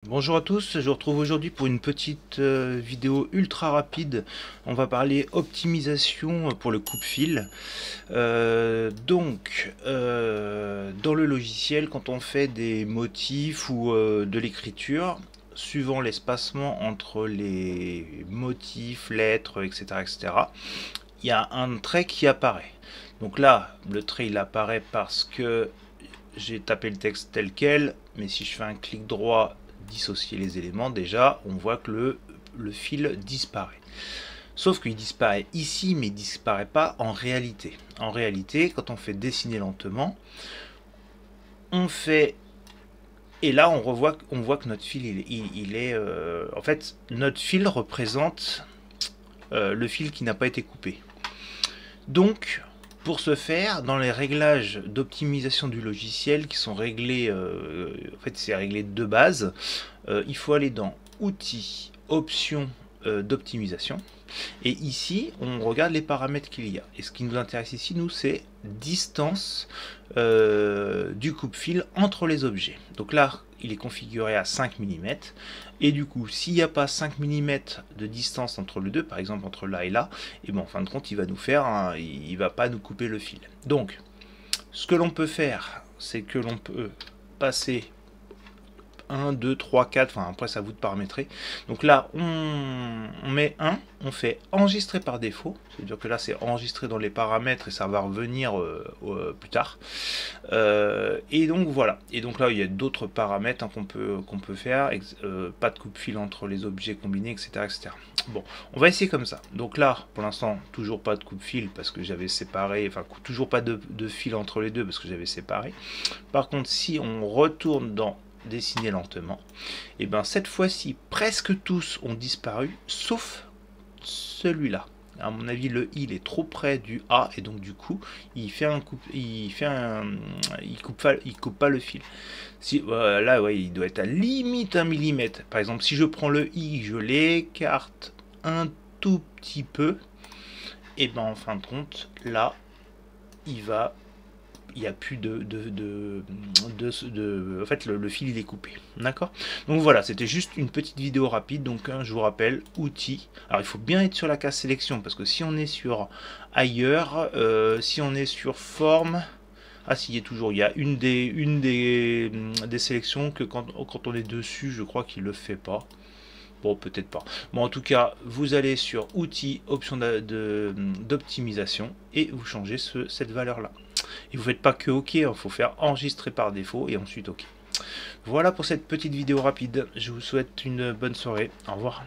Bonjour à tous, je vous retrouve aujourd'hui pour une petite vidéo ultra rapide. On va parler optimisation pour le coupe-fil. Dans le logiciel, quand on fait des motifs ou de l'écriture, suivant l'espacement entre les motifs, lettres, etc., etc., il y a un trait qui apparaît. Donc là, le trait il apparaît parce que j'ai tapé le texte tel quel, mais si je fais un clic droit, dissocier les éléments, déjà, on voit que le fil disparaît. Sauf qu'il disparaît ici, mais il disparaît pas en réalité. En réalité, quand on fait dessiner lentement, on fait... Et là, on voit que notre fil, il est... En fait, notre fil représente le fil qui n'a pas été coupé. Donc, pour ce faire, dans les réglages d'optimisation du logiciel qui sont réglés, en fait c'est réglé de base, il faut aller dans Outils, Options d'optimisation. Et ici, on regarde les paramètres qu'il y a. Et ce qui nous intéresse ici, nous, c'est distance du coupe-fil entre les objets. Donc là, il est configuré à 5 mm. Et du coup, s'il n'y a pas 5 mm de distance entre les deux, par exemple entre là et là, et bon, en fin de compte, il va nous faire, il va pas nous couper le fil. Donc, ce que l'on peut faire, c'est que l'on peut passer 1, 2, 3, 4, enfin après c'est à vous de paramétrer. Donc là on met 1, on fait enregistrer par défaut, c'est-à-dire que là c'est enregistré dans les paramètres et ça va revenir plus tard. Et donc voilà, et donc là il y a d'autres paramètres qu'on peut faire, pas de coupe-fil entre les objets combinés, etc., etc. Bon, on va essayer comme ça. Donc là, pour l'instant, toujours pas de coupe-fil parce que j'avais séparé, enfin toujours pas de fil entre les deux parce que j'avais séparé. Par contre, si on retourne dans dessiner lentement, et bien cette fois-ci presque tous ont disparu sauf celui-là. À mon avis, le I il est trop près du A et donc du coup il coupe pas le fil. Si là ouais, il doit être à limite 1 millimètre. Par exemple, si je prends le I, je l'écarte un tout petit peu, et ben en fin de compte là il n'y a plus en fait le fil il est coupé, d'accord. Donc voilà, c'était juste une petite vidéo rapide. Donc je vous rappelle, outils, alors il faut bien être sur la case sélection parce que si on est sur ailleurs, si on est sur forme, ah si, il y a toujours, il y a une des sélections que quand on est dessus, je crois qu'il le fait pas. Bon, peut-être pas. Bon, en tout cas, vous allez sur outils, options d'optimisation et vous changez cette valeur-là. Et vous ne faites pas que OK, il faut faire enregistrer par défaut et ensuite OK. Voilà pour cette petite vidéo rapide. Je vous souhaite une bonne soirée. Au revoir.